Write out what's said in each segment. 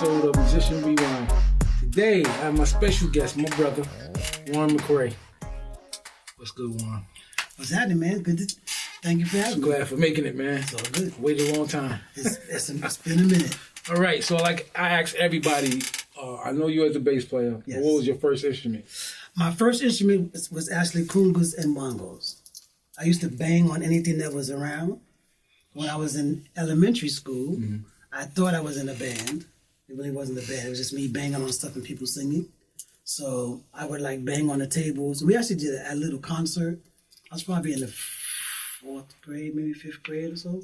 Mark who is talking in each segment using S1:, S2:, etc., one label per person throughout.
S1: episode of Musician Rewind. Today, I have my special guest, my brother, Warren McRae. What's good, Warren?
S2: What's happening, man? Thank you for having me.
S1: Glad for making it, man.
S2: It's all good.
S1: Waited a long time.
S2: It's been a minute.
S1: All right, so like I asked everybody, I know you as a bass player.
S2: Yes.
S1: What was your first instrument?
S2: My first instrument was actually congas and bongos. I used to bang on anything that was around. When I was in elementary school, I thought I was in a band. It really wasn't a band. It was just me banging on stuff and people singing. So I would like bang on the tables. We actually did a little concert. I was probably in the fourth grade, maybe fifth grade or so.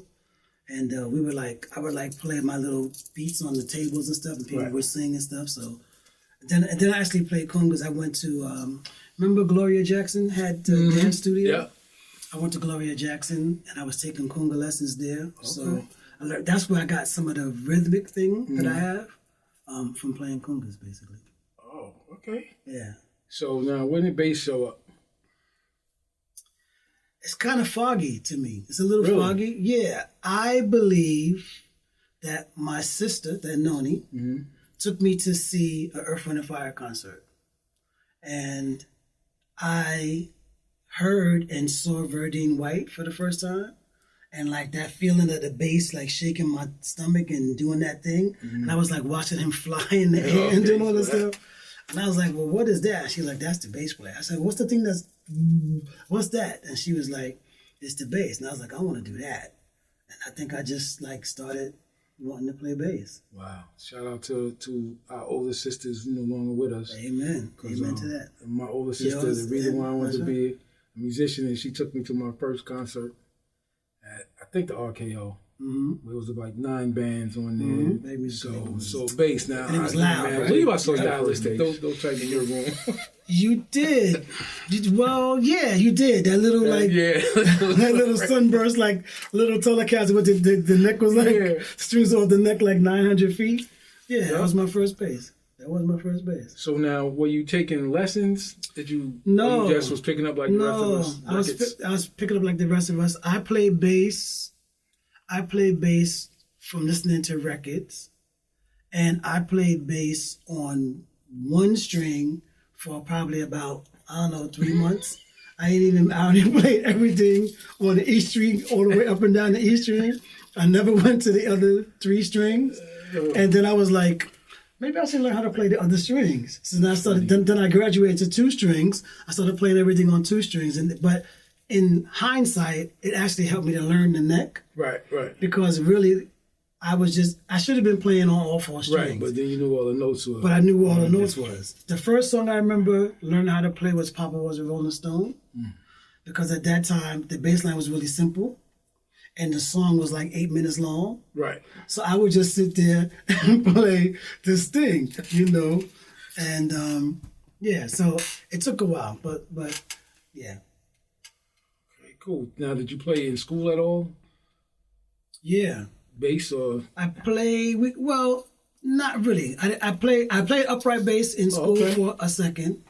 S2: And I would like play my little beats on the tables and stuff, and people would sing and stuff. So then I actually played congas. I went to remember Gloria Jackson had the dance studio.
S1: Yeah. I
S2: went to Gloria Jackson and I was taking conga lessons there. Okay. So I learned, that's where I got some of the rhythmic thing that I have from playing congas, basically.
S1: Oh, okay.
S2: Yeah.
S1: So now, when did bass show up?
S2: It's kind of foggy to me. It's a little foggy. Yeah. I believe that my sister, that Noni, took me to see an Earth, Wind & Fire concert. And I heard and saw Verdine White for the first time. And like that feeling of the bass, like shaking my stomach and doing that thing. And I was like watching him fly in the air and doing all this stuff. And I was like, well, what is that? She's like, that's the bass player. I said, what's the thing what's that? And she was like, it's the bass. And I was like, I want to do that. And I think I just like started wanting to play bass.
S1: Wow. Shout out to our older sisters no longer with us.
S2: Amen. Amen to that.
S1: My older sister, the reason why I wanted to be a musician, and she took me to my first concert at, I think, the RKO. It was like 9 bands on there. So bass now.
S2: And it was loud.
S1: I believe I saw Stylistic. Those type in your room.
S2: You did. Well, yeah, you did. That little that little sunburst, like little Telecaster with the neck was like strings off the neck like 900 feet. Yeah, that was my first bass. That was my first bass.
S1: So now, were you taking lessons? Did you?
S2: No.
S1: You just was picking up like the rest of us?
S2: I was picking up like the rest of us. I played bass from listening to records, and I played bass on one string for probably about, 3 months. I only played everything on the E string all the way up and down the E string. I never went to the other 3 strings. And then I was like, maybe I should learn how to play the other strings. So then I started. Then I graduated to 2 strings. I started playing everything on 2 strings. But in hindsight, it actually helped me to learn the neck.
S1: Right.
S2: Because really, I should have been playing on all 4 strings.
S1: Right, but then you knew all the notes were.
S2: But I knew all the notes was. The first song I remember learning how to play was Papa Was a Rolling Stone. Because at that time, the bass line was really simple. And the song was like 8 minutes long.
S1: Right.
S2: So I would just sit there and play this thing, And so it took a while, but yeah.
S1: Okay, cool. Now, did you play in school at all?
S2: Yeah.
S1: Bass or?
S2: I play, not really. I played upright bass in school for a second,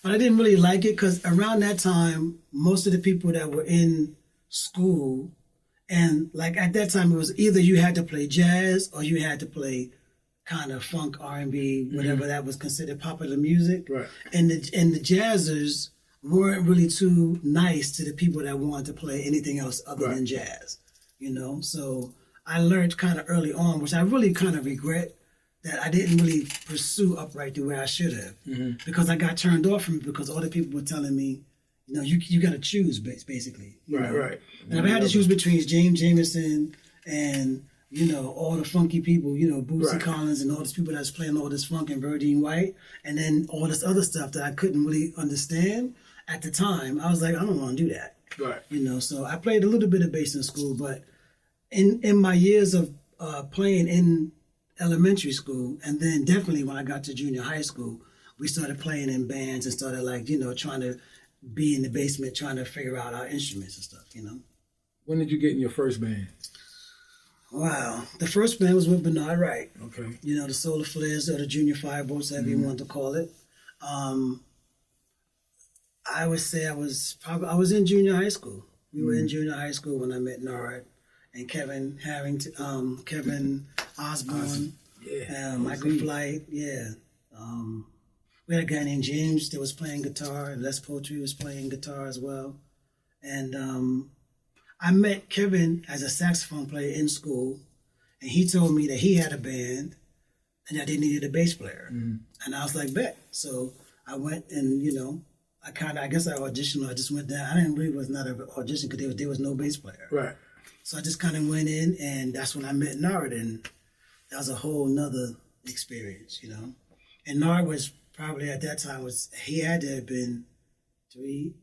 S2: but I didn't really like it because around that time, most of the people that were in school, and like at that time, it was either you had to play jazz or you had to play kind of funk, R&B, whatever that was considered popular music.
S1: Right.
S2: And the jazzers weren't really too nice to the people that wanted to play anything else other than jazz, So I learned kind of early on, which I really kind of regret, that I didn't really pursue upright the way I should have, because I got turned off from it because all the people were telling me, you got to choose, basically.
S1: Right.
S2: And I had to choose between James Jamerson and, all the funky people, Bootsy Collins and all these people that's playing all this funk and Verdine White, and then all this other stuff that I couldn't really understand at the time. I was like, I don't want to do that.
S1: Right.
S2: So I played a little bit of bass in school, but in my years of playing in elementary school, and then definitely when I got to junior high school, we started playing in bands and started trying to be in the basement, trying to figure out our instruments and stuff,
S1: When did you get in your first band?
S2: Wow. The first band was with Bernard Wright.
S1: Okay.
S2: The Solar Flares or the Junior Fireboats, however you want to call it. I would say I was in junior high school. We were in junior high school when I met Nard and Kevin Harrington, Kevin Osborne.
S1: Yeah.
S2: Microflight, yeah. We had a guy named James that was playing guitar. Les Poetry was playing guitar as well. And I met Kevin as a saxophone player in school, and he told me that he had a band and that they needed a bass player. And I was like, bet. So I went and, I guess I auditioned. I just went down. I didn't believe it was not an audition because there was no bass player.
S1: Right.
S2: So I just kind of went in, and that's when I met Nard, and that was a whole nother experience, And Nard was probably at that time he had to have been 3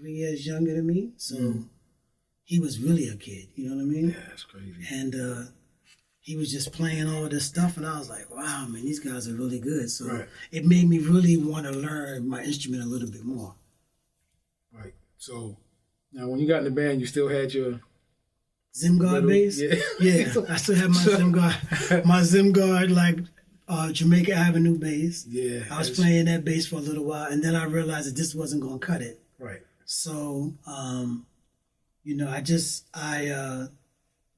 S2: years younger than me. So he was really a kid, you know what I mean?
S1: Yeah, that's crazy.
S2: And he was just playing all this stuff, and I was like, wow, man, these guys are really good. So it made me really want to learn my instrument a little bit more.
S1: Right. So now when you got in the band, you still had your
S2: Zimgard bass? Yeah. I still have my Zimgard, like Jamaica Avenue bass.
S1: Yeah.
S2: I was playing that bass for a little while, and then I realized that this wasn't going to cut it.
S1: Right.
S2: So, I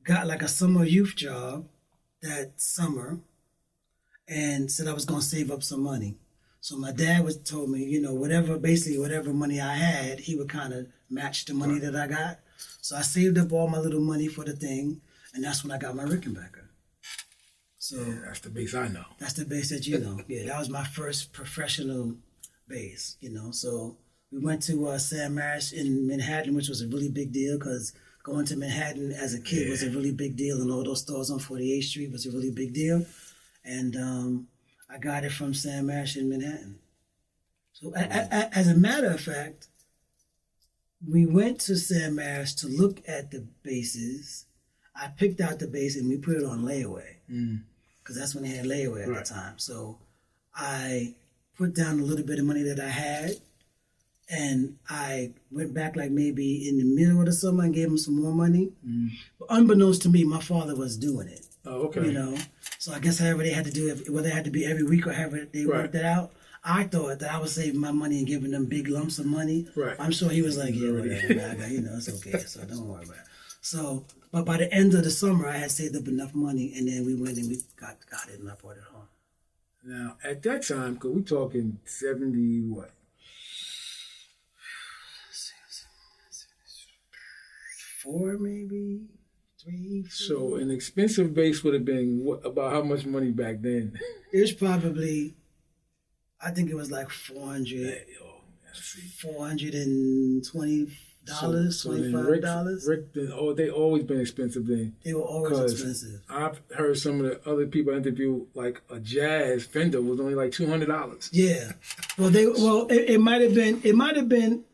S2: got like a summer youth job that summer and said I was going to save up some money. So my dad told me, whatever money I had, he would kind of match the money that I got. So I saved up all my little money for the thing, and that's when I got my Rickenbacker. So
S1: that's the bass I know.
S2: That's the bass that you know. Yeah, that was my first professional bass, So we went to Sam Marish in Manhattan, which was a really big deal because going to Manhattan as a kid was a really big deal, and all those stores on 48th Street was a really big deal. And I got it from Sam Marish in Manhattan. So as a matter of fact, we went to Sam Marish to look at the basses. I picked out the bass and we put it on layaway because that's when they had layaway at the time. So I put down a little bit of money that I had, and I went back like maybe in the middle of the summer and gave him some more money. But unbeknownst to me, my father was doing it.
S1: Oh, okay.
S2: So I guess however they had to do it, whether it had to be every week or however they worked it out, I thought that I was saving my money and giving them big lumps of money.
S1: Right.
S2: I'm sure he was like, yeah, whatever, man. It's okay, so don't worry about it. So, but by the end of the summer, I had saved up enough money, and then we went and we got it, and I brought it home.
S1: Now, at that time, because we're talking 70 what?
S2: 4 maybe, 3, 4.
S1: So an expensive bass would have been about how much money back then?
S2: It was probably, I think it was like $420, $25.
S1: They always been expensive then.
S2: They were always expensive.
S1: I've heard some of the other people interview, like a jazz Fender was only like $200.
S2: Yeah. It might have been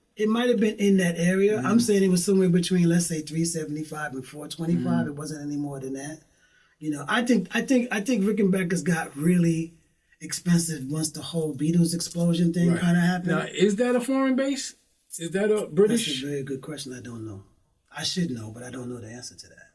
S2: in that area. I'm saying it was somewhere between, let's say, $375 and $425. It wasn't any more than that. I think Rickenbackers got really expensive once the whole Beatles explosion thing kind of happened.
S1: Now, is that a foreign bass? Is that a British?
S2: That's a very good question. I don't know. I should know, but I don't know the answer to that.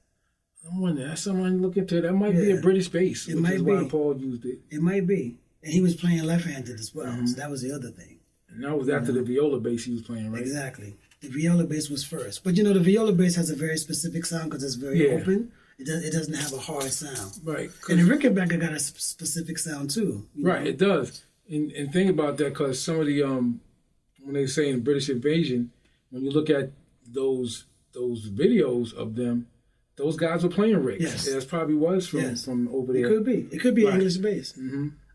S1: I wonder. That's someone look into. That might be a British bass.
S2: It might be.
S1: Why Paul used it.
S2: It might be. And he was playing left-handed as well, so that was the other thing.
S1: And that was after the viola bass he was playing, right?
S2: Exactly. The viola bass was first. But the viola bass has a very specific sound because it's very open. It doesn't have a hard sound.
S1: Right.
S2: And the Rickenbacker got a specific sound too.
S1: Right, it does. And think about that because some of the, when they say in British Invasion, when you look at those videos of them, those guys were playing Ricks.
S2: Yes.
S1: That probably was from over there.
S2: It could be. It could be English bass.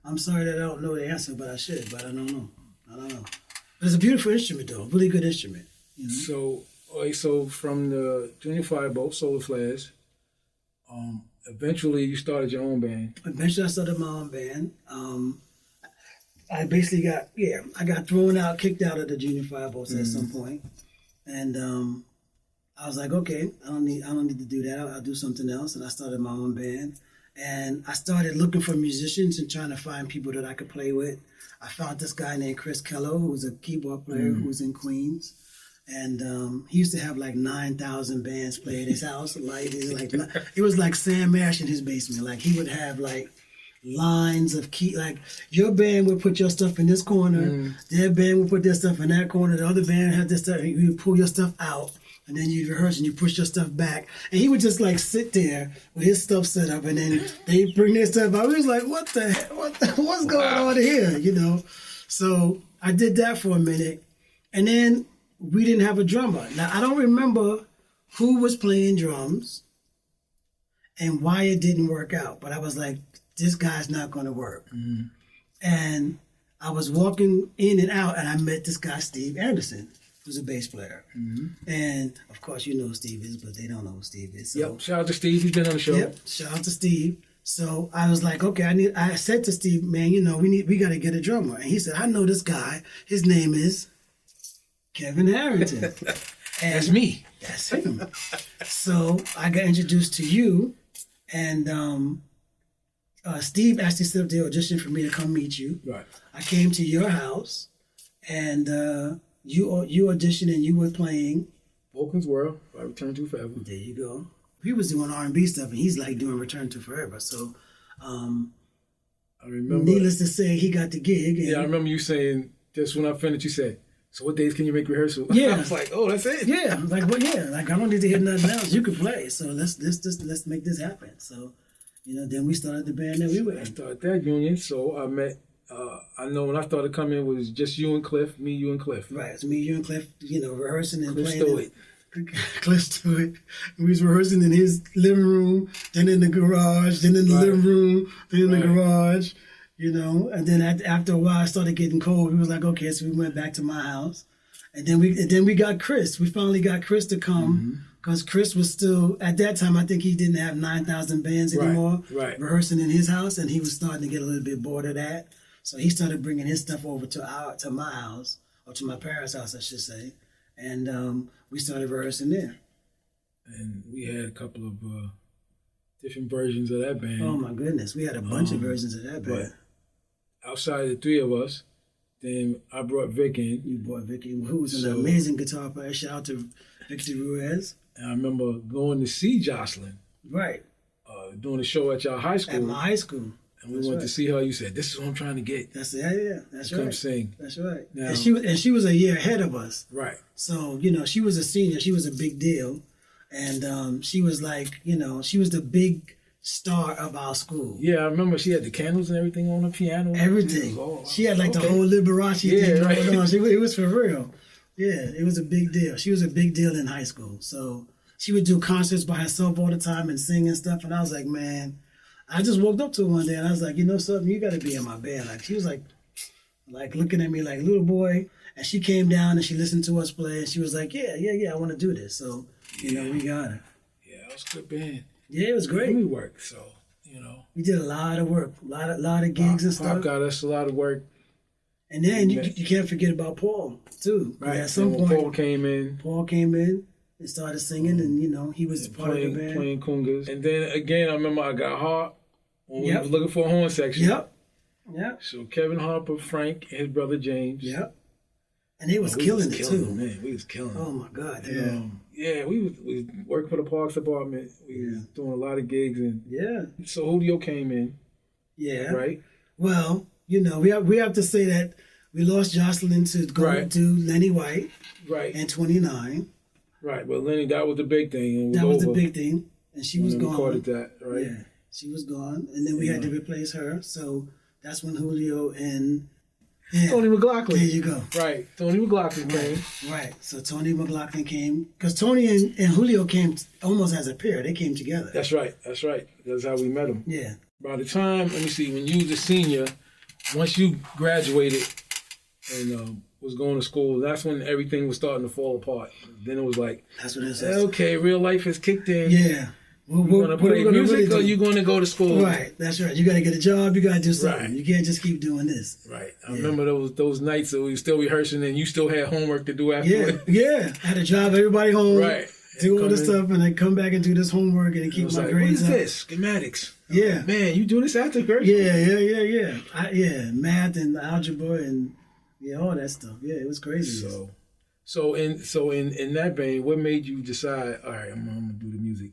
S2: I'm sorry that I don't know the answer, but I should. But I don't know. But it's a beautiful instrument, though. A really good instrument.
S1: So from the Junior Firebolt, Solar Flares, eventually you started your own band.
S2: Eventually I started my own band. I basically got kicked out of the Junior Firebolts at some point. And I was like, okay, I don't need to do that. I'll do something else. And I started my own band. And I started looking for musicians and trying to find people that I could play with. I found this guy named Chris Kello, who was a keyboard player who was in Queens. And he used to have like 9,000 bands play at his house. It was like Sam Marish in his basement. Like he would have like lines of like your band would put your stuff in this corner, their band would put their stuff in that corner, the other band had this stuff, you would pull your stuff out, and then you'd rehearse and you push your stuff back. And he would just like sit there with his stuff set up, and then they bring their stuff out. We was like, what the heck? What's going on here? You know? So I did that for a minute, and then we didn't have a drummer. Now, I don't remember who was playing drums and why it didn't work out, but I was like, this guy's not going to work. Mm-hmm. And I was walking in and out, and I met this guy, Steve Anderson, who's a bass player. Mm-hmm. And, of course, you know who Steve is, but they don't know who Steve is. So,
S1: yep, shout out to Steve. He's been on the show.
S2: Yep, shout out to Steve. So I was like, okay, I said to Steve, man, you know, we got to get a drummer. And he said, I know this guy. His name is Kevin Harrington. And
S1: that's me.
S2: That's him. So I got introduced to you, and Steve actually set up the audition for me to come meet you.
S1: Right.
S2: I came to your house, and you auditioned, and you were playing
S1: Vulcan's World by Return to Forever.
S2: There you go. He was doing R&B stuff, and he's like doing Return to Forever. So,
S1: I remember.
S2: Needless to say, he got the gig.
S1: Yeah, I remember you saying just when I finished, you said, "So what days can you make rehearsal?"
S2: Yeah,
S1: I was like, "Oh, that's it."
S2: Yeah, I was like, well, yeah, like I don't need to hear nothing else. You can play, so let's make this happen. So, you know, then we started the band that we were in.
S1: I started that union, so I met. I know when I started coming, it was just you and Cliff, me, you and Cliff.
S2: Right, it's me, you, and Cliff. You know, rehearsing and
S1: Cliff
S2: playing. Cliff Stewart. We was rehearsing in his living room, then in the garage, then in the living room, then in the garage. You know, and then after a while, it started getting cold. We was like, okay, so we went back to my house, and then we got Chris. We finally got Chris to come because Chris was still at that time. I think he didn't have 9,000 bands anymore.
S1: Right.
S2: Rehearsing in his house, and he was starting to get a little bit bored of that. So he started bringing his stuff over to my house, or to my parents' house, I should say, and we started rehearsing there.
S1: And we had a couple of different versions of that band.
S2: Oh my goodness, we had a bunch of versions of that band.
S1: But outside of the three of us, then I brought Vic in.
S2: You brought Vic in, who was an amazing guitar player. Shout out to Victor Ruiz.
S1: And I remember going to see Jocelyn.
S2: Right.
S1: Doing a show at y'all high school.
S2: At my high school.
S1: And we went to see her. You said, "This is what I'm trying to get."
S2: That's right.
S1: Come sing.
S2: That's right.
S1: Now,
S2: and she was a year ahead of us.
S1: Right.
S2: So, you know, she was a senior. She was a big deal. And she was like, you know, she was the big star of our school.
S1: Yeah, I remember she had the candles and everything on the piano.
S2: Everything. She had like the whole Liberace thing going on. It was for real. Yeah, it was a big deal. She was a big deal in high school. So she would do concerts by herself all the time and sing and stuff. And I was like, man, I just walked up to her one day and I was like, you know something, you got to be in my band. Like she was like looking at me like, little boy. And she came down and she listened to us play and she was like, yeah, I want to do this. So, you know, we got her.
S1: Yeah, it was a good band.
S2: Yeah, it was great.
S1: We worked, so, you know.
S2: We did a lot of work, a lot of gigs and stuff.
S1: Pop got us a lot of work.
S2: And then you can't forget about Paul, too.
S1: Right.
S2: At some point,
S1: Paul came in
S2: and started singing, and, you know, he was part of the band.
S1: Playing congas. And then, again, I remember I got Hart when we was looking for a horn section.
S2: Yep.
S1: So Kevin Harper, Frank, and his brother James.
S2: Yep. And they was killing it, too.
S1: Man, we was killing it.
S2: Oh, my God.
S1: Yeah, we was working for the Parks Department. We was doing a lot of gigs. And so Julio came in. Yeah. Right?
S2: Well, you know, we have to say that we lost Jocelyn to go to Lenny White.
S1: Right.
S2: And 29.
S1: Right, but Lenny, that was the big thing.
S2: That was the big thing. And she was gone.
S1: We recorded that, right?
S2: Yeah, she was gone. And then we had to replace her. So that's when Julio and
S1: Tony McLaughlin.
S2: There you go.
S1: Right, Tony McLaughlin came.
S2: Right, so Tony McLaughlin came. Because Tony and Julio came almost as a pair. They came together.
S1: That's right. That's how we met them.
S2: Yeah.
S1: By the time, let me see, when you was a senior, once you graduated and was going to school, that's when everything was starting to fall apart. Then it was like,
S2: that's what it is.
S1: Okay, real life has kicked in.
S2: Yeah.
S1: You're going to play music or you're going to go to school?
S2: Right, that's right. You got to get a job. You got to do something. Right. You can't just keep doing this.
S1: Right. I remember those nights that we were still rehearsing and you still had homework to do afterwards.
S2: Yeah. I had to drive everybody home.
S1: Right.
S2: Do all this stuff and then come back and do this homework and keep my grades up.
S1: What is this? Schematics.
S2: Yeah.
S1: Man, you do this after grade?
S2: Yeah. Math and algebra and all that stuff. Yeah, it was crazy.
S1: So in that vein, what made you decide, all right, I'm going to do the music?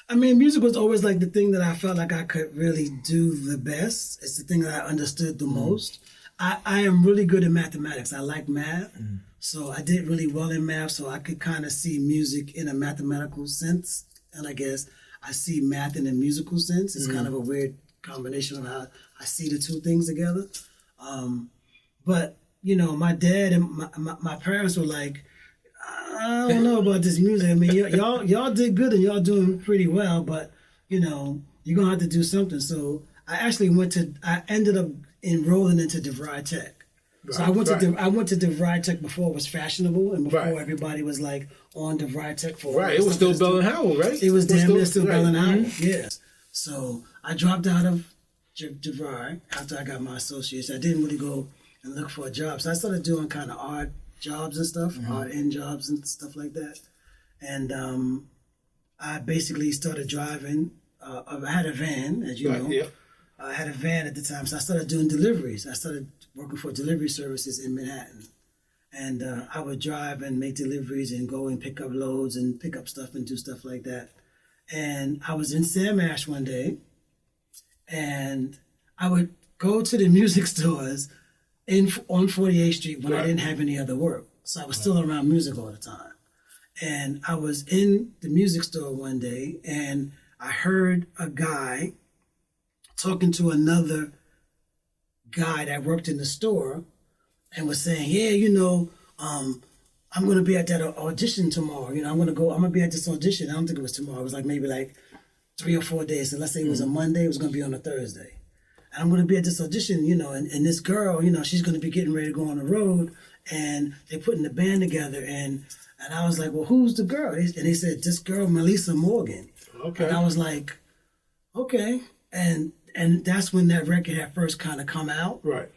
S2: I mean, music was always like the thing that I felt like I could really do the best. It's the thing that I understood the most. I am really good at mathematics. I like math. So I did really well in math, so I could kind of see music in a mathematical sense. And I guess I see math in a musical sense. It's kind of a weird combination of how I see the two things together. But, you know, my dad and my parents were like, I don't know about this music. I mean, y'all did good and y'all doing pretty well, but, you know, you're going to have to do something. So I actually I ended up enrolling into DeVry Tech. So I went to DeVry Tech before it was fashionable and before everybody was like on DeVry Tech for
S1: it was still Bell and Howell, right?
S2: It was damn near still Bell and Howell, yes. So I dropped out of DeVry after I got my associates. I didn't really go and look for a job. So I started doing kind of odd jobs and stuff, odd end jobs and stuff like that. And I basically started driving. I had a van, as you know. Yeah. I had a van at the time, so I started doing deliveries. I started working for delivery services in Manhattan. And I would drive and make deliveries and go and pick up loads and pick up stuff and do stuff like that. And I was in Sam Ash one day, and I would go to the music stores on 48th Street when I didn't have any other work. So I was still around music all the time. And I was in the music store one day, and I heard a guy talking to another guy that worked in the store and was saying, yeah, you know, I'm going to be at that audition tomorrow. You know, I'm going to be at this audition. I don't think it was tomorrow. It was like maybe like 3 or 4 days. So let's say it was a Monday. It was going to be on a Thursday. And I'm going to be at this audition, you know, and this girl, you know, she's going to be getting ready to go on the road, and they're putting the band together. And I was like, well, who's the girl? And they said, this girl, Melissa Morgan. Okay. And I was like, okay. And that's when that record had first kind of come out. Right.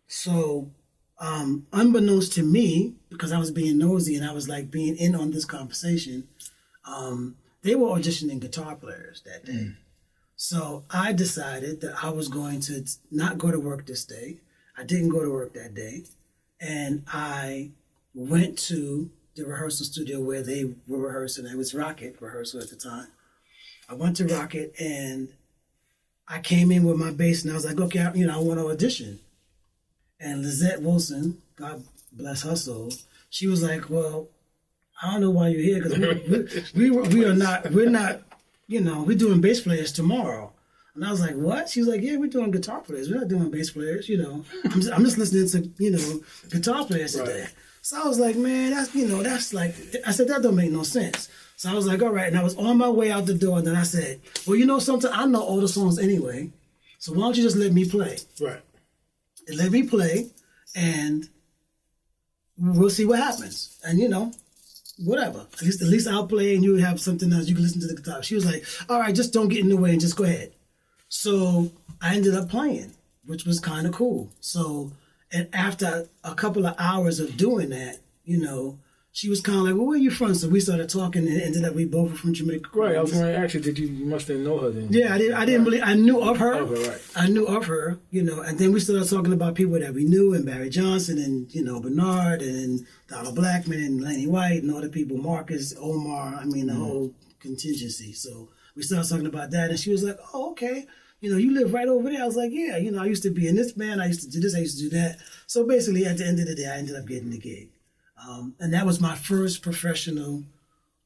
S2: So, unbeknownst to me, because I was being nosy and I was like being in on this conversation, they were auditioning guitar players that day. So I decided that I was going to not go to work this day. I didn't go to work that day. And I went to the rehearsal studio where they were rehearsing. It was Rocket rehearsal at the time. I went to Rocket, and I came in with my bass, and I was like, okay, you know, I want to audition. And Lizette Wilson, God bless her soul, she was like, well, I don't know why you're here, because we're not, you know, we're doing bass players tomorrow. And I was like, what? She was like, yeah, we're doing guitar players. We're not doing bass players, you know. I'm just listening to, you know, guitar players today. So I was like, man, that's like, I said, that don't make no sense. So I was like, all right. And I was on my way out the door, and then I said, well, you know something? I know all the songs anyway, so why don't you just let me play? Right. And let me play, and we'll see what happens. And, you know, whatever. At least I'll play, and you have something else. You can listen to the guitar. She was like, all right, just don't get in the way and just go ahead. So I ended up playing, which was kind of cool. So, and after a couple of hours of doing that, you know, she was kind of like, well, where are you from? So we started talking, and it ended up we both were from Jamaica Queens. Right, I was going to ask you, you must have known her then. Yeah, I didn't really, I knew of her. Right. I knew of her, you know, and then we started talking about people that we knew, and Barry Johnson, and, you know, Bernard, and Donald Blackman, and Lenny White, and all the people, Marcus, Omar, I mean, the whole contingency. So we started talking about that, and she was like, oh, okay. You know, you live right over there. I was like, yeah, you know, I used to be in this band. I used to do this. I used to do that. So basically, at the end of the day, I ended up getting the gig. And that was my first professional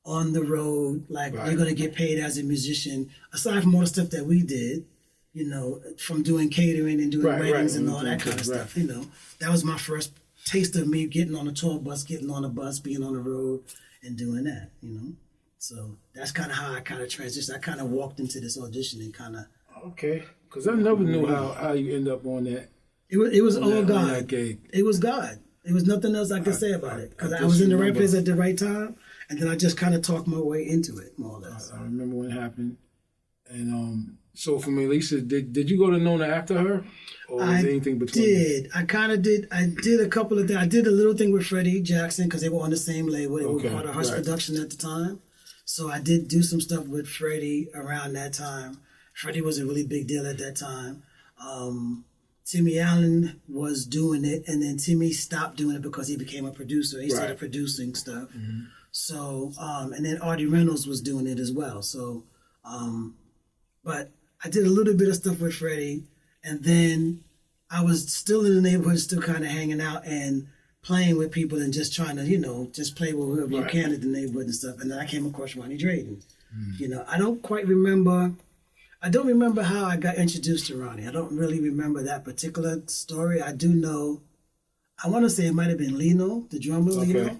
S2: on the road. Like, you're going to get paid as a musician. Aside from all the stuff that we did, you know, from doing catering and doing weddings and all that kind of stuff, you know. That was my first taste of me getting on a tour bus, getting on a bus, being on the road, and doing that, you know. So that's kind of how I kind of transitioned. I kind of walked into this audition and kind of... Okay, because I never knew how you end up on that. It was all God. It was God. It was nothing else I could say about it, because I was in the right place at the right time, and then I just kind of talked my way into it, more or less. I remember when it happened. And so for Melissa, did you go to Nona after her? Or was there anything between? I did. I kind of did. I did a couple of things. I did a little thing with Freddie Jackson, because they were on the same label. They were part of Hush Production at the time. So I did do some stuff with Freddie around that time. Freddie was a really big deal at that time. Timmy Allen was doing it, and then Timmy stopped doing it because he became a producer. He started producing stuff. Mm-hmm. So, and then Artie Reynolds was doing it as well. So, but I did a little bit of stuff with Freddie, and then I was still in the neighborhood, still kind of hanging out and playing with people and just trying to, just play with whoever you can in the neighborhood and stuff. And then I came across Ronnie Drayton. I don't quite remember. I don't remember how I got introduced to Ronnie. I don't really remember that particular story. I do know, I want to say it might have been Lino, the drummer, Lino.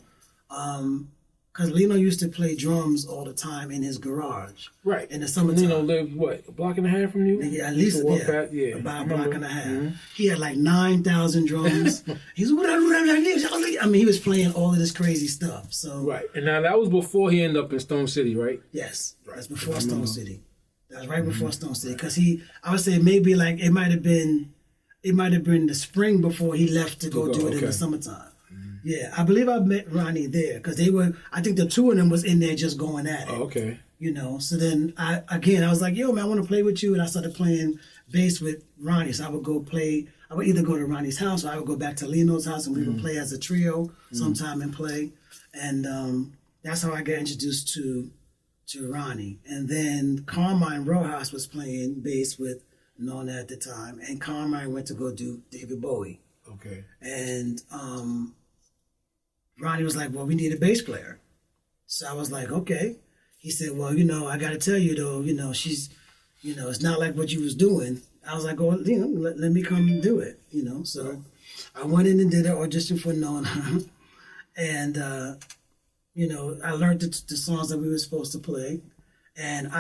S2: Because Lino used to play drums all the time in his garage. Right. In the summertime. Lino
S1: lived, a block and a half from you?
S2: Yeah, at least, about a block and a half. He had like 9,000 drums. He was playing all of this crazy stuff. So
S1: Right. And now that was before he ended up in Stone City, right?
S2: Yes. Right. That's before Stone City. That was right before Stone City. Because I would say maybe like it might have been the spring before he left to go do it in the summertime. Yeah, I believe I met Ronnie there because I think the two of them was in there just going at it.
S1: Oh, okay.
S2: So then I was like, yo, man, I want to play with you. And I started playing bass with Ronnie. So I would either go to Ronnie's house or I would go back to Lino's house and we would play as a trio sometime and play. And that's how I got introduced to Ronnie. And then Carmine Rojas was playing bass with Nona at the time. And Carmine went to go do David Bowie.
S1: Okay.
S2: And Ronnie was like, well, we need a bass player. So I was like, okay. He said, well, I got to tell you, though, she's, it's not like what you was doing. I was like, oh, let me come do it, So I went in and did an audition for Nona. And, I learned the songs that we were supposed to play. And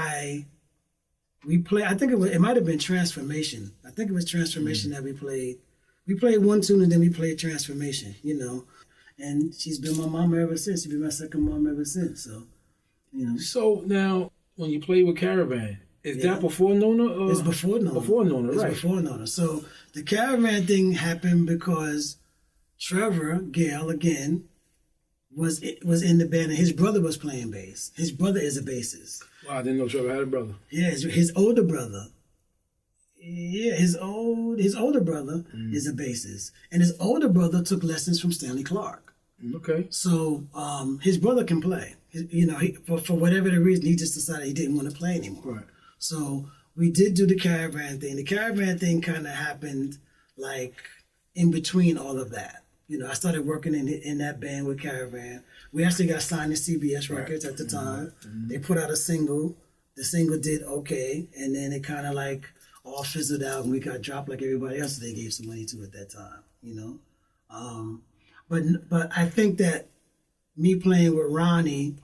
S2: we played, I think it might have been Transformation. I think it was Transformation that we played. We played one tune and then we played Transformation, And she's been my mama ever since. She's been my second mom ever since. So,
S1: So now, when you play with Caravan, is that before Nona?
S2: It's before Nona.
S1: Before Nona, right.
S2: It's before Nona. So the Caravan thing happened because Trevor Gale, again, was in the band and his brother was playing bass. His brother is a bassist.
S1: Wow, I didn't know Trevor had a brother.
S2: Yeah, his older brother. Yeah, his older brother is a bassist. And his older brother took lessons from Stanley Clarke.
S1: Okay.
S2: So his brother can play. For whatever the reason, he just decided he didn't want to play anymore.
S1: Right.
S2: So we did do the Caravan thing. The Caravan thing kind of happened like in between all of that. I started working in that band with Caravan. We actually got signed to CBS Records at the time. They put out a single. The single did okay. And then it kind of like all fizzled out and we got dropped like everybody else they gave some money to at that time, But I think that me playing with Ronnie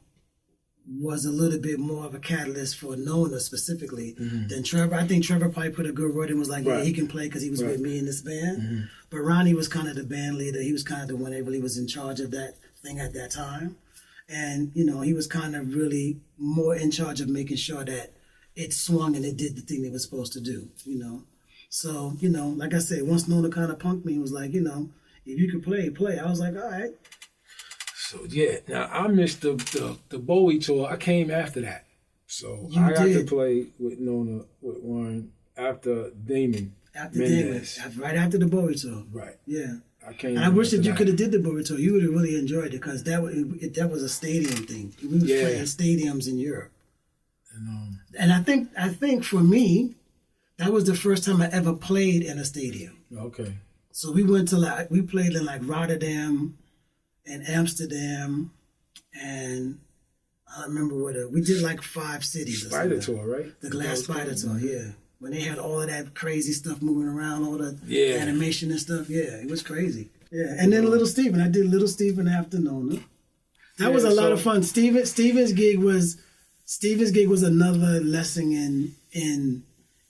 S2: was a little bit more of a catalyst for Nona specifically than Trevor. I think Trevor probably put a good word and was like, yeah, he can play because he was with me in this band. But Ronnie was kind of the band leader. He was kind of the one that really was in charge of that thing at that time. And, he was kind of really more in charge of making sure that it swung and it did the thing it was supposed to do, So, like I said, once Nona kind of punked me, it was like, if you could play. I was like, all right.
S1: So, yeah. Now, I missed the Bowie tour. I came after that. So, I got to play with Nona, with Warren, after Damon.
S2: After Damon. Right after the Bowie tour.
S1: Right.
S2: Yeah.
S1: I
S2: wish that you could have did the Bowie tour. You would have really enjoyed it because that was a stadium thing. We were playing stadiums in Europe. And I think for me, that was the first time I ever played in a stadium.
S1: Okay.
S2: So we went to we played in Rotterdam and Amsterdam and I remember we did 5 cities.
S1: Spider tour, right?
S2: The Glass Spider tour, yeah. When they had all of that crazy stuff moving around, all the animation and stuff, it was crazy. Yeah, and then Little Steven. I did Little Steven after Nona. That was a lot of fun. Steven's gig was another lesson in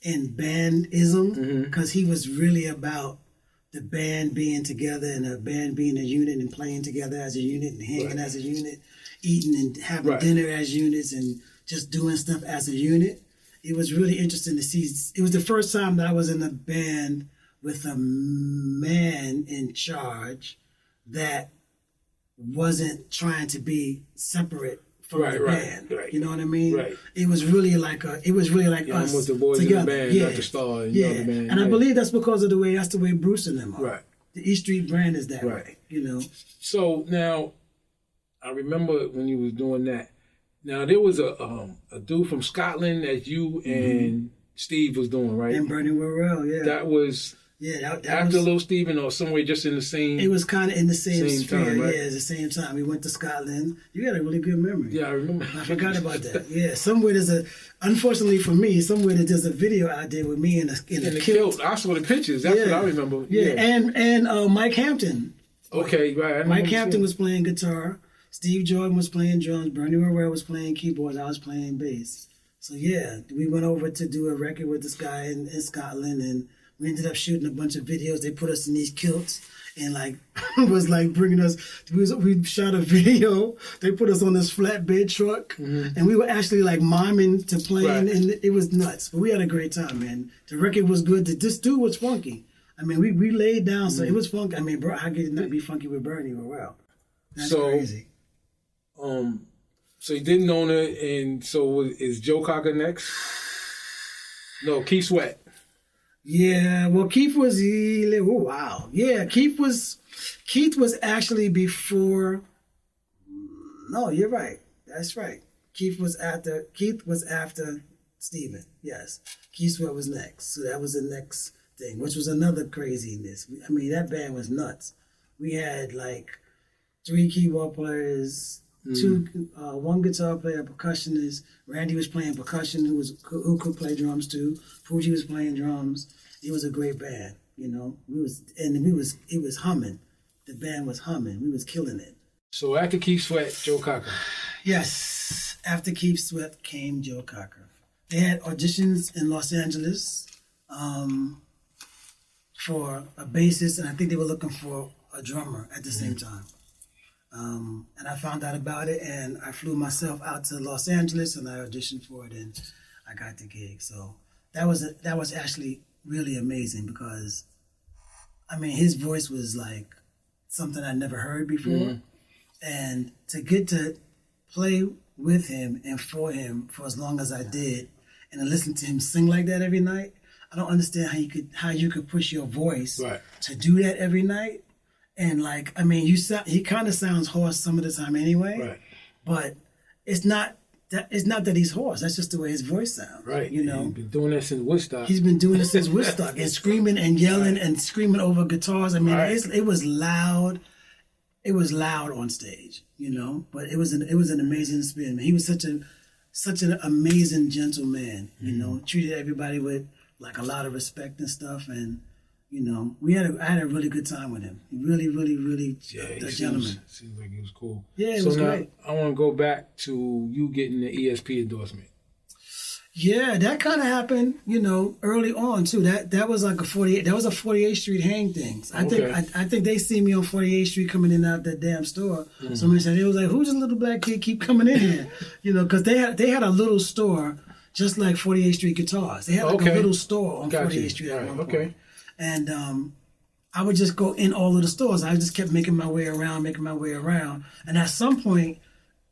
S2: bandism because he was really about the band being together and a band being a unit and playing together as a unit and hanging as a unit, eating and having dinner as units and just doing stuff as a unit. It was really interesting to see. It was the first time that I was in a band with a man in charge that wasn't trying to be separate from the band. Right. You know what I mean? Right. It was really like us
S1: with the boys
S2: together.
S1: In the band, not the star. And the band.
S2: And I believe that's because of that's the way Bruce and them are. Right. The E Street brand is that way.
S1: So now, I remember when you was doing that. Now there was a dude from Scotland that you and Steve was doing, right?
S2: And Bernie Worrell, yeah.
S1: That was
S2: Yeah, that
S1: after
S2: was,
S1: Little Steven or somewhere just in the same.
S2: It was kind of in the same sphere.
S1: time, right?
S2: Yeah, at the same time. We went to Scotland. You got a really good memory.
S1: Yeah, I remember.
S2: I forgot about that. Yeah, somewhere unfortunately for me, somewhere there's a video out there with me in a kilt.
S1: I saw the pictures. That's what I remember.
S2: Yeah, and Mike Hampton.
S1: Okay, right.
S2: Mike Hampton was playing guitar. Steve Jordan was playing drums. Bernie Morrell was playing keyboards. I was playing bass. So yeah, we went over to do a record with this guy in Scotland, and we ended up shooting a bunch of videos. They put us in these kilts and like was like bringing us. We shot a video. They put us on this flatbed truck, and we were actually like miming to playing, and it was nuts. But we had a great time, man. The record was good. This dude was funky. I mean, we laid down, so it was funky. I mean, bro, how could it not be funky with Bernie Morrell? That's crazy.
S1: So you did Nona, and so is Joe Cocker next? No, Keith Sweat.
S2: Yeah, well, Keith was wow. Yeah, Keith was actually before. No, you're right. That's right. Keith was after Steven. Yes, Keith Sweat was next. So that was the next thing, which was another craziness. I mean, that band was nuts. We had like 3 keyboard players, 1 guitar player, a percussionist. Randy was playing percussion, who could play drums too. Fuji was playing drums. It was a great band, you know. It was humming. The band was humming. We was killing it.
S1: So after Keith Sweat, Joe Cocker.
S2: Yes, after Keith Sweat came Joe Cocker. They had auditions in Los Angeles for a bassist, and I think they were looking for a drummer at the same time. And I found out about it, and I flew myself out to Los Angeles, and I auditioned for it, and I got the gig. So that was actually really amazing because, I mean, his voice was like something I never heard before, and to get to play with him and for him for as long as I did, and to listen to him sing like that every night, I don't understand how you could push your voice to do that every night. And like, I mean, he kind of sounds hoarse some of the time anyway, but it's not that he's hoarse. That's just the way his voice sounds.
S1: Right.
S2: You know,
S1: he's been doing that since Woodstock.
S2: He's been doing it since Woodstock and screaming and yelling and screaming over guitars. I mean, it was loud. It was loud on stage, you know. But it was an amazing experience. He was such an amazing gentleman. You know, treated everybody with like a lot of respect and stuff, and. You know, I had a really good time with him. Really, really, really a gentleman.
S1: Seems like he was cool.
S2: Yeah, it was great.
S1: I want to go back to you getting the ESP endorsement.
S2: Yeah, that kind of happened, you know, early on too. That was like a 48th Street hang thing. I think they see me on 48th Street coming in and out that damn store. Somebody said, it was like, who's this little black kid keep coming in here? You know, because they had a little store just like 48th Street Guitars. They had like a little store on 48th Street at one point. And I would just go in all of the stores. I just kept making my way around. And at some point,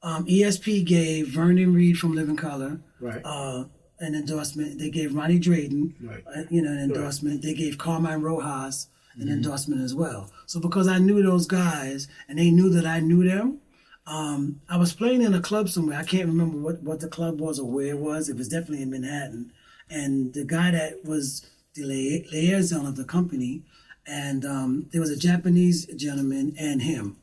S2: ESP gave Vernon Reid from Living Colour an endorsement. They gave Ronnie Drayton an endorsement. They gave Carmine Rojas an endorsement as well. So because I knew those guys and they knew that I knew them, I was playing in a club somewhere. I can't remember what the club was or where it was. It was definitely in Manhattan. And the guy that was the liaison of the company, and there was a Japanese gentleman and him,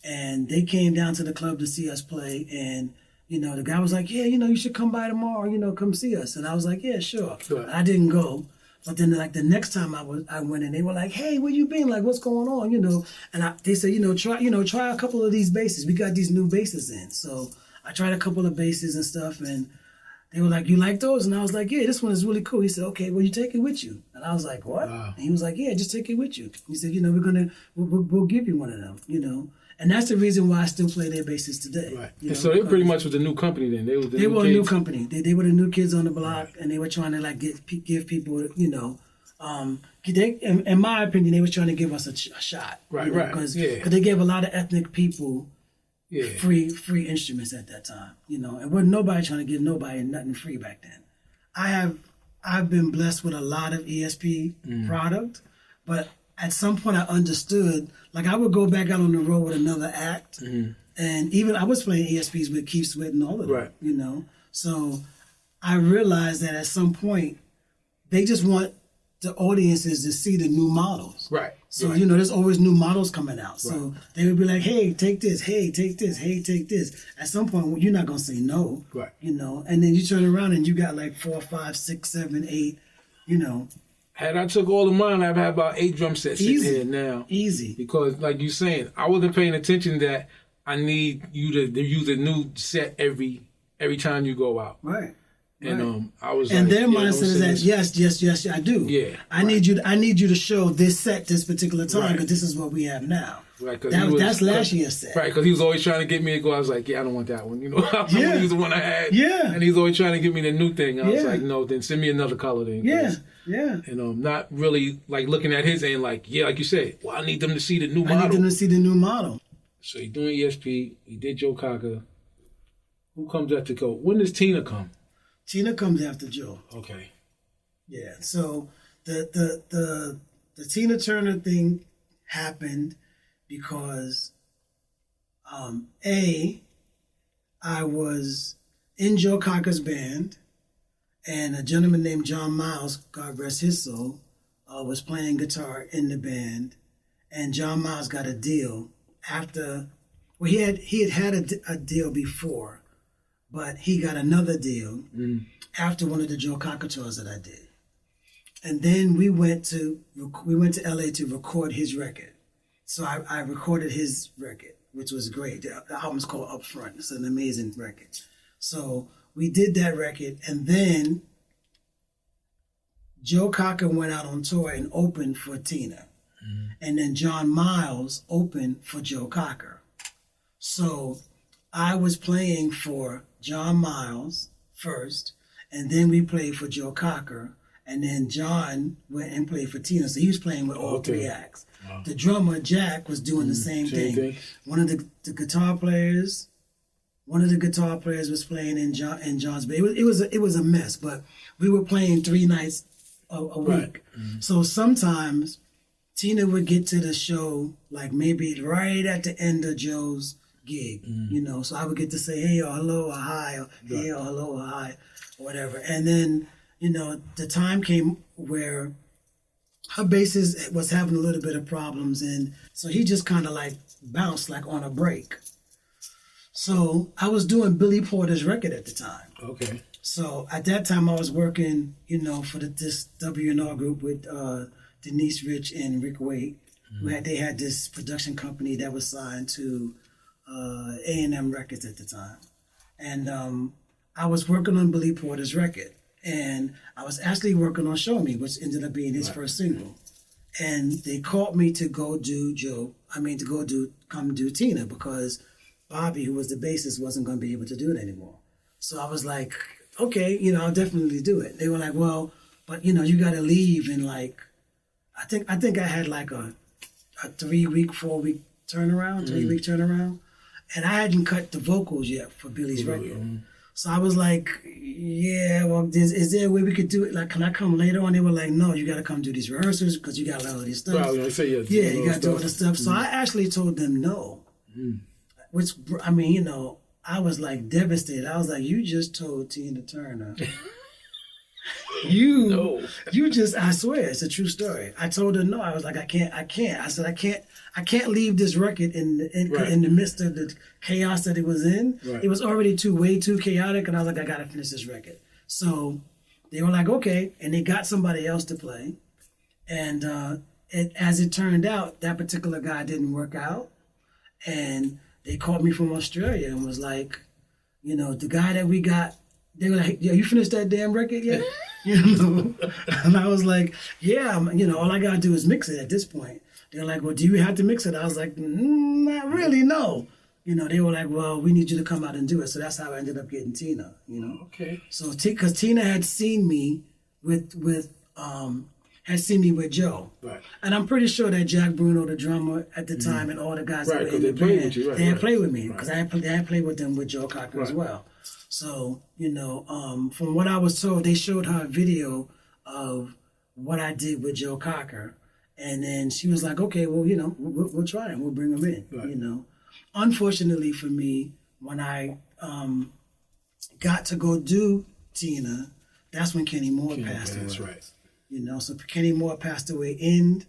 S2: and they came down to the club to see us play, and you know the guy was like, yeah, you know, you should come by tomorrow, you know, come see us. And I was like, yeah, sure. I didn't go, but then like the next time I went, and they were like, hey, where you been, like what's going on, you know? And they said, try a couple of these basses. We got these new basses in. So I tried a couple of basses and stuff, and they were like, you like those? And I was like, yeah, this one is really cool. He said, okay, well, you take it with you. And I was like, what? Wow. And he was like, yeah, just take it with you. He said, you know, we'll give you one of them, you know. And that's the reason why I still play their basses today. Right.
S1: And so they pretty much was a new company then. They were a
S2: new company. They were the new kids on the block, and they were trying to like give people, you know, in my opinion, they were trying to give us a shot.
S1: Right,
S2: Because they gave a lot of ethnic people free instruments at that time, you know, and wasn't nobody trying to give nobody nothing free back then. I've been blessed with a lot of ESP product, but at some point I understood, like I would go back out on the road with another act, and even I was playing ESPs with Keith Sweat and all of them, you know. So I realized that at some point they just want the audience is to see the new models.
S1: Right.
S2: So,
S1: right.
S2: you know, there's always new models coming out. So they would be like, hey, take this. Hey, take this. Hey, take this. At some point, you're not going to say no.
S1: Right.
S2: You know, and then you turn around and you got like 4, 5, 6, 7, 8, you know.
S1: Had I took all of mine, I'd have about 8 drum sets sitting here now.
S2: Easy.
S1: Because, like you're saying, I wasn't paying attention that I need you to use a new set every time you go out.
S2: Right.
S1: And I was
S2: and
S1: like,
S2: their mindset is that yes, I do.
S1: Yeah.
S2: I need you to show this set this particular time because this is what we have now.
S1: Right,
S2: that's last year's set.
S1: Right, because he was always trying to get me to go. I was like, yeah, I don't want that one. You know, I was going to use the one I had.
S2: Yeah.
S1: And he's always trying to give me the new thing. I was like, no, then send me another color then.
S2: Yeah.
S1: And not really like looking at his end like, like you said, well, I need them to see the new model.
S2: I need them to see the new model.
S1: So he's doing ESP. He did Joe Cocker. Who comes after Joe? When does Tina come?
S2: Tina comes after Joe.
S1: Okay.
S2: Yeah. So the Tina Turner thing happened because I was in Joe Cocker's band, and a gentleman named John Miles, God rest his soul, was playing guitar in the band, and John Miles got a deal after. Well, he had a deal before. But he got another deal after one of the Joe Cocker tours that I did, and then we went to LA to record his record. So I recorded his record, which was great. The album's called Up Front. It's an amazing record. So we did that record, and then Joe Cocker went out on tour and opened for Tina, and then John Miles opened for Joe Cocker. So I was playing for John Miles first, and then we played for Joe Cocker, and then John went and played for Tina. So he was playing with all 3 acts. Wow. The drummer, Jack, was doing the same thing. One of the guitar players was playing in John's band. It was a mess, but we were playing 3 nights a week. Right. So sometimes Tina would get to the show like maybe right at the end of Joe's gig, you know, so I would get to say, hey, or hello, or hi, or hey, or hello, or hi, or whatever. And then, you know, the time came where her bassist was having a little bit of problems, and so he just kind of like bounced like on a break. So I was doing Billy Porter's record at the time.
S1: Okay.
S2: So at that time I was working, you know, for this W&R group with Denise Rich and Rick Waite. They had this production company that was signed to A&M Records at the time. And I was working on Billy Porter's record. And I was actually working on Show Me, which ended up being his first single. And they called me to go come do Tina, because Bobby, who was the bassist, wasn't going to be able to do it anymore. So I was like, okay, you know, I'll definitely do it. They were like, well, but you know, you got to leave in like, I think I had like a 3-week, 4-week turnaround, 3-week turnaround. And I hadn't cut the vocals yet for Billy's record. So I was like, yeah, well, is there a way we could do it? Like, can I come later on? They were like, no, you got to come do these rehearsals because you got to learn all these stuff.
S1: Well, you
S2: got to do all this stuff. So I actually told them no, which, I mean, you know, I was like devastated. I was like, you just told Tina Turner. You just, I swear, it's a true story. I told her no. I was like, I can't. I said, I can't leave this record in the midst of the chaos that it was in. Right. It was already way too chaotic, and I was like, I gotta finish this record. So they were like, okay, and they got somebody else to play. And as it turned out, that particular guy didn't work out, and they called me from Australia and was like, you know, the guy that we got. They were like, yo, you finished that damn record yet? You know? And I was like, yeah, you know, all I got to do is mix it at this point. They're like, well, do you have to mix it? I was like, not really, no. You know, they were like, well, we need you to come out and do it. So that's how I ended up getting Tina, you know?
S1: Okay.
S2: So, because Tina had seen me with Joe. Right. And I'm pretty sure that Jack Bruno, the drummer at the time, and all the guys that were in the band, they had played with me. Because I had played with them with Joe Cocker as well. So, you know, from what I was told, they showed her a video of what I did with Joe Cocker. And then she was like, okay, well, you know, we'll try it. We'll bring him in, you know. Unfortunately for me, when I got to go do Tina, that's when Kenny Moore passed away.
S1: That's right.
S2: So Kenny Moore passed away in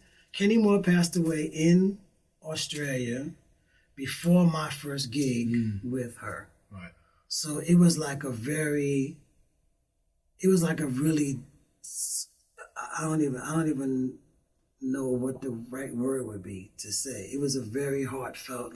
S2: Australia before my first gig with her.
S1: Right.
S2: So it was like a really, I don't even know what the right word would be to say. It was a very heartfelt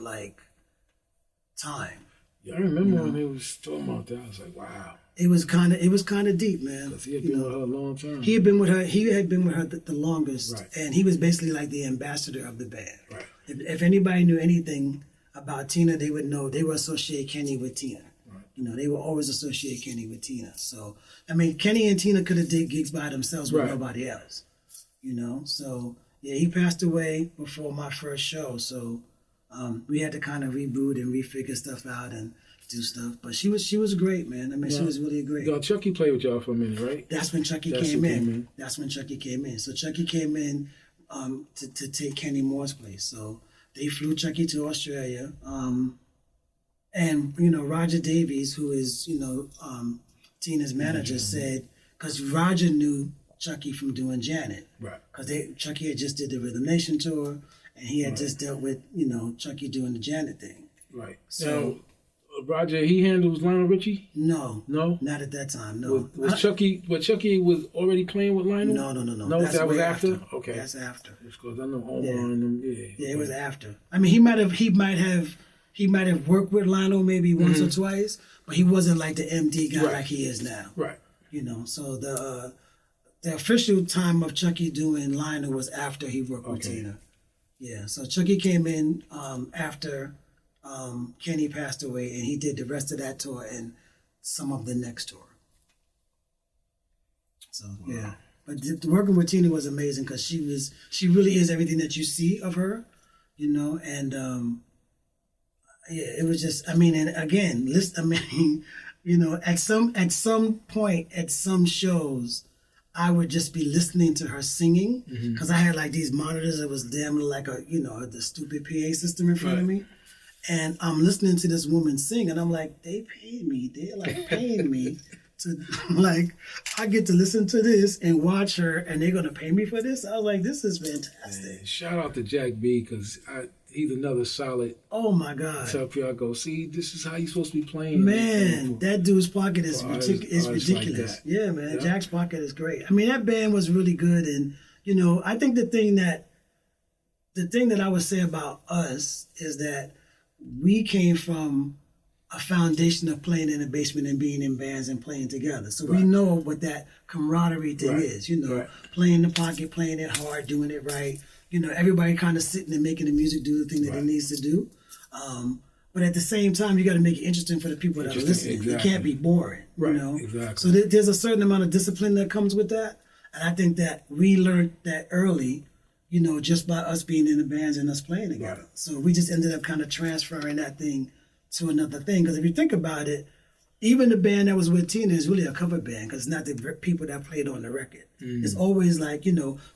S2: time.
S1: Yeah, I remember when they was talking about that. I was like, wow.
S2: It was kind of deep, man.
S1: Because he had been with her a long time.
S2: He had been with her the longest,
S1: right.
S2: And he was basically like the ambassador of the band.
S1: Right.
S2: If anybody knew anything about Tina, they would know they would associate Kenny with Tina. Right. They would always associate Kenny with Tina. So, Kenny and Tina could have did gigs by themselves with nobody else. So yeah, he passed away before my first show. So we had to kind of reboot and refigure stuff out and do stuff. But she was great, man. She was really great.
S1: Chucky played with y'all for a minute, right?
S2: That's when Chucky came in. That's when Chucky came in. So Chucky came in to take Kenny Moore's place. So they flew Chucky to Australia. And Roger Davies, who is Tina's manager, said, because Roger knew Chucky from doing Janet,
S1: right?
S2: Because Chucky had just did the Rhythm Nation tour, and he had just dealt with Chucky doing the Janet thing,
S1: right?
S2: So
S1: Roger, he handles Lionel Richie?
S2: No, not at that time. No,
S1: was Chucky? But Chucky was already playing with Lionel?
S2: No.
S1: No, that was after. Okay,
S2: that's after.
S1: Because I know Omar and them.
S2: Yeah, it was after. He might have worked with Lionel maybe once or twice, but he wasn't like the MD guy like he is now.
S1: Right.
S2: So the official time of Chucky doing Lionel was after he worked with Tina. Yeah, so Chucky came in after Kenny passed away, and he did the rest of that tour and some of the next tour. So yeah, but working with Tina was amazing because she really is everything that you see of her, and it was just, and again, at some point at some shows, I would just be listening to her singing because I had like these monitors that was damn like the stupid PA system in front of me. And I'm listening to this woman sing and I'm like, they paid me. They're like paying me to I get to listen to this and watch her and they're going to pay me for this. I was like, this is fantastic.
S1: Man, shout out to Jack B because he's another solid.
S2: Oh my God.
S1: Tell people I go, see, this is how you're supposed to be playing.
S2: Man, that dude's pocket is ridiculous. Like yeah, man. Yeah. Jack's pocket is great. That band was really good. And, I think the thing that I would say about us is that we came from a foundation of playing in the basement and being in bands and playing together. So we know what that camaraderie thing is, playing the pocket, playing it hard, doing it right. Everybody kind of sitting and making the music do the thing that it needs to do. But at the same time, you got to make it interesting for the people that are listening. Exactly. It can't be boring,
S1: Exactly.
S2: So there's a certain amount of discipline that comes with that. And I think that we learned that early, just by us being in the bands and us playing together. Right. So we just ended up kind of transferring that thing to another thing. Because if you think about it, even the band that was with Tina is really a cover band because it's not the people that played on the record. It's always like,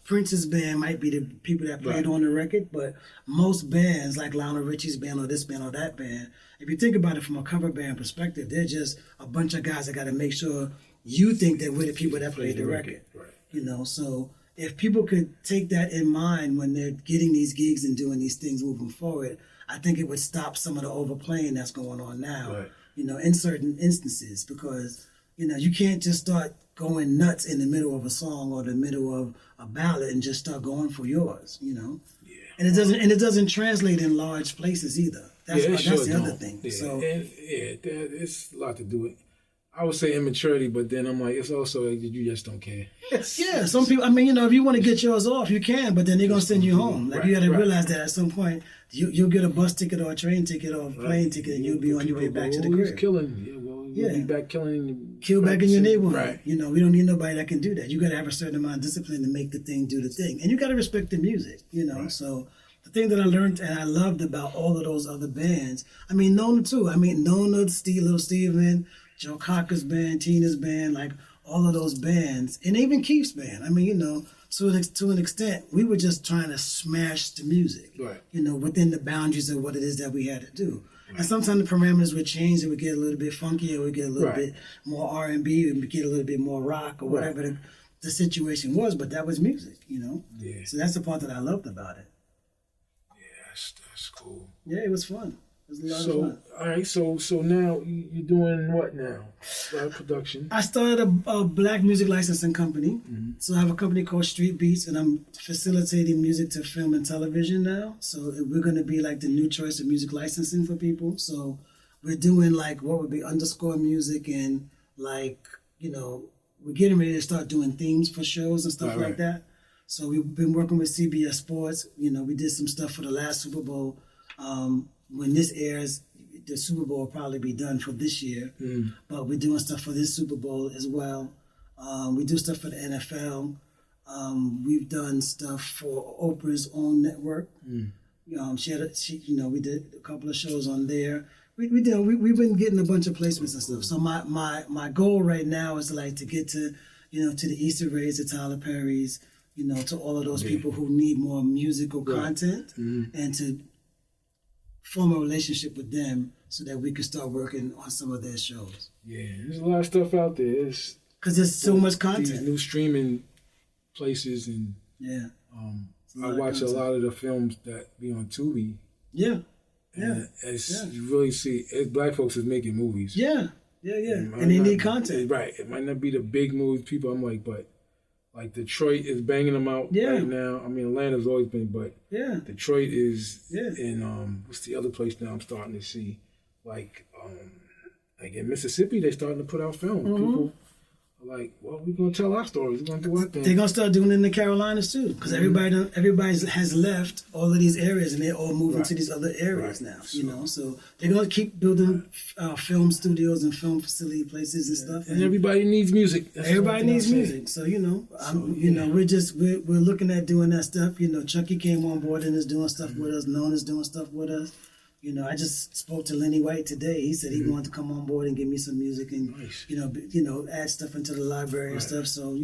S2: Prince's band might be the people that played on the record, but most bands like Lionel Richie's band or this band or that band, if you think about it from a cover band perspective, they're just a bunch of guys that got to make sure you think that we're the people that played the record. Right. So if people could take that in mind when they're getting these gigs and doing these things moving forward, I think it would stop some of the overplaying that's going on now. Right. In certain instances, because, you can't just start going nuts in the middle of a song or the middle of a ballad and just start going for yours, Yeah. And it doesn't translate in large places either. That's the other thing.
S1: Yeah.
S2: So
S1: it's a lot to do with. I would say immaturity, but then I'm like, it's also that you just don't care.
S2: Yeah, some people, if you want to get yours off, you can, but then they're going to send you home. You got to realize that at some point, you'll get a bus ticket or a train ticket or a plane ticket, and you'll be on your way back to the crib.
S1: You'll be back killing.
S2: Kill back in your neighborhood. Right. We don't need nobody that can do that. You got to have a certain amount of discipline to make the thing do the thing. And you got to respect the music, Right. So the thing that I learned and I loved about all of those other bands, Nona too. Nona, Little Steven, Joe Cocker's band, Tina's band, like all of those bands, and even Keith's band. To an extent, we were just trying to smash the music, right. Within the boundaries of what it is that we had to do. Right. And sometimes the parameters would change, it would get a little bit funky, it would get a little bit more R&B, it would get a little bit more rock or whatever the situation was, but that was music,
S1: Yeah.
S2: So that's the part that I loved about it.
S1: Yeah, that's cool.
S2: Yeah, it was fun. It was a lot of fun.
S1: All right, so now you're doing what now? Live production.
S2: I started a black music licensing company. Mm-hmm. So I have a company called Street Beats, and I'm facilitating music to film and television now. So we're going to be like the new choice of music licensing for people. So we're doing like what would be underscore music, and like, we're getting ready to start doing themes for shows and stuff like that. So we've been working with CBS Sports. We did some stuff for the last Super Bowl. When this airs, the Super Bowl will probably be done for this year. Mm. But we're doing stuff for this Super Bowl as well. We do stuff for the NFL. We've done stuff for Oprah's own network. Mm. We did a couple of shows on there. We've been getting a bunch of placements and stuff. So my goal right now is like to get to the Issa Raes, to Tyler Perry's, to all of those people who need more musical content, and to form a relationship with them so that we can start working on some of their shows.
S1: Yeah, there's a lot of stuff out there.
S2: Because there's so much content.
S1: These new streaming places, and I watch a lot of the films that be on Tubi.
S2: Yeah.
S1: And you really see, as black folks is making movies.
S2: Yeah. And they need content.
S1: Right. It might not be the big movies people, I'm like, but like Detroit is banging them out right now. I mean, Atlanta's always been, but Detroit is, and what's the other place now I'm starting to see? Like in Mississippi, they're starting to put out film. Mm-hmm. People are like, well, we're going to tell our stories. We're going to do our thing.
S2: They're going to start doing it in the Carolinas too, because everybody has left all of these areas, and they're all moving to these other areas now. So they're going to keep building film studios and film facility places and stuff.
S1: And everybody needs music.
S2: Everybody needs music. So we're looking at doing that stuff. Chucky came on board and is doing stuff with us. Nona's doing stuff with us. I just spoke to Lenny White today. He said he wanted to come on board and give me some music and, add stuff into the library and stuff. So,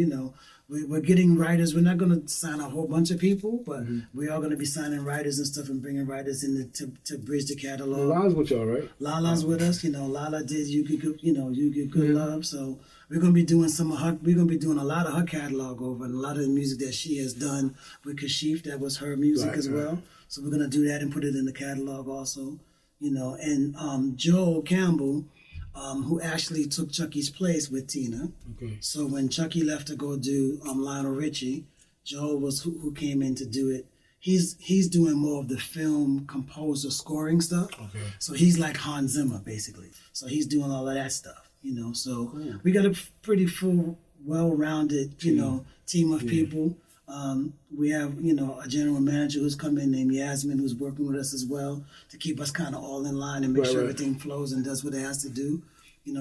S2: we're getting writers. We're not going to sign a whole bunch of people, but we are going to be signing writers and stuff and bringing writers in to bridge the catalog.
S1: Lala's with y'all, right?
S2: Lala's with us. Lala did You Get Good Love. So we're going to be doing a lot of her catalog over, and a lot of the music that she has done with Kashif. That was her music as well. So we're going to do that and put it in the catalog also, and Joel Campbell, who actually took Chucky's place with Tina. Okay. So when Chucky left to go do Lionel Richie, Joel was who came in to do it. He's doing more of the film composer scoring stuff. Okay. So he's like Hans Zimmer, basically. So he's doing all of that stuff, So we got a pretty full, well-rounded, team of people. We have, a general manager who's come in named Yasmin, who's working with us as well to keep us kind of all in line and make sure everything flows and does what it has to do.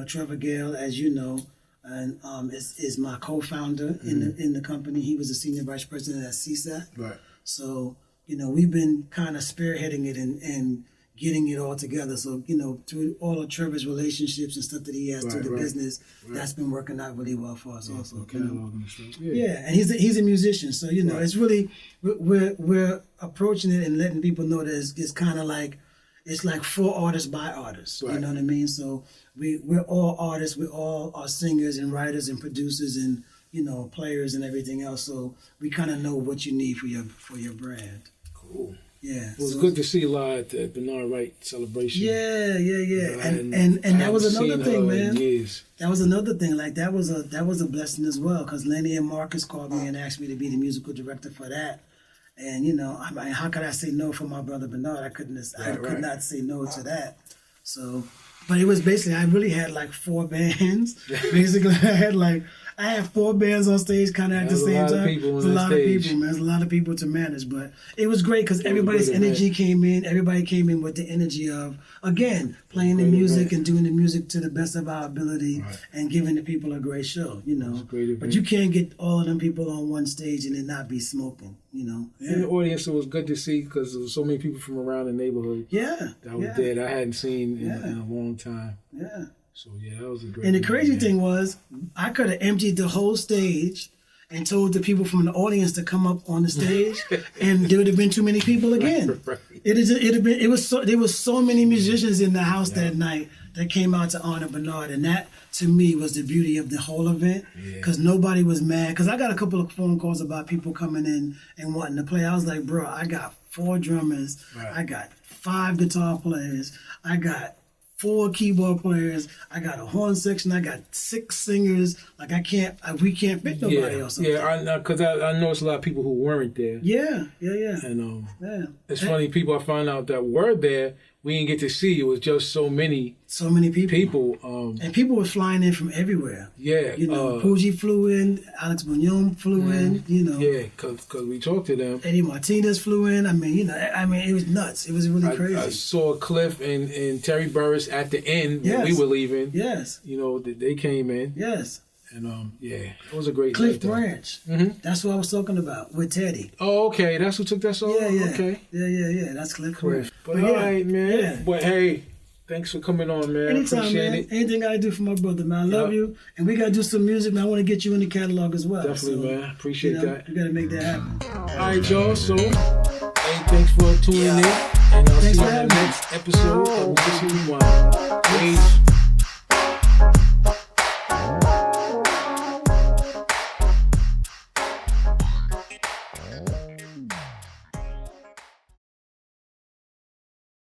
S2: Trevor Gale, as you know, and is my co-founder in the company. He was the senior vice president at CSAT. Right. So, we've been kind of spearheading it and getting it all together. So, through all of Trevor's relationships and stuff that he has through the business, that's been working out really well for us also. And he's a musician. So, it's really, we're approaching it and letting people know that it's kind of like, it's like for artists by artists. Right. You know what I mean? So we're all artists. We all are singers and writers and producers and, players and everything else. So we kind of know what you need for your brand.
S1: Cool.
S2: Yeah.
S1: It was good to see you live at the Bernard Wright celebration.
S2: Yeah. And that was another thing, man. That was another thing. Like that was a blessing as well, because Lenny and Marcus called me and asked me to be the musical director for that. And how could I say no for my brother Bernard? I could not say no to that. So, but it was basically, I really had like 4 bands. Basically, I had 4 bands on stage kind of at the same time. There's a lot of people, man. There's a lot of people to manage. But it was great because everybody's energy came in. Everybody came in with the energy of, again, playing the music and doing the music to the best of our ability and giving the people a great show, But you can't get all of them people on one stage and it not be smoking, In
S1: the audience, it was good to see because there was so many people from around the neighborhood that was there that I hadn't seen in a long time.
S2: Yeah.
S1: So, that was a great
S2: And the crazy thing was, I could have emptied the whole stage and told the people from the audience to come up on the stage, and there would have been too many people again. There was so many musicians in the house that night that came out to honor Bernard, and that to me was the beauty of the whole event, because nobody was mad. Because I got a couple of phone calls about people coming in and wanting to play. I was like, bro, I got 4 drummers, I got 5 guitar players, I got 4 keyboard players, I got a horn section, I got 6 singers. Like we can't pick nobody else.
S1: Yeah, because I know it's a lot of people who weren't there.
S2: Yeah.
S1: And it's funny, people I found out that were there, we didn't get to see. It was just so many people.
S2: And people were flying in from everywhere.
S1: Yeah.
S2: You know, Pooji flew in, Alex Bugnon flew in, you know.
S1: Yeah, because we talked to them.
S2: Eddie Martinez flew in. I mean, it was nuts. It was really crazy.
S1: I saw Cliff and Terry Burris at the end when we were leaving.
S2: Yes.
S1: You know, they came in.
S2: Yes.
S1: And it was a great
S2: Cliff Branch. That's what I was talking about with Teddy.
S1: Oh, okay. That's who took that song?
S2: Yeah.
S1: Okay.
S2: Yeah. That's Cliff Branch.
S1: But all right, man. Yeah. But hey, thanks for coming on, man.
S2: Anytime,
S1: Appreciate
S2: man.
S1: it.
S2: Anything I do for my brother, man. I love you. And we got to do some music, man. I want to get you in the catalog as well.
S1: Definitely, man. Appreciate that.
S2: We got to make that happen.
S1: All right, y'all. So, hey, thanks for tuning in. And I'll see you in the next episode of Musician Rewind. Peace.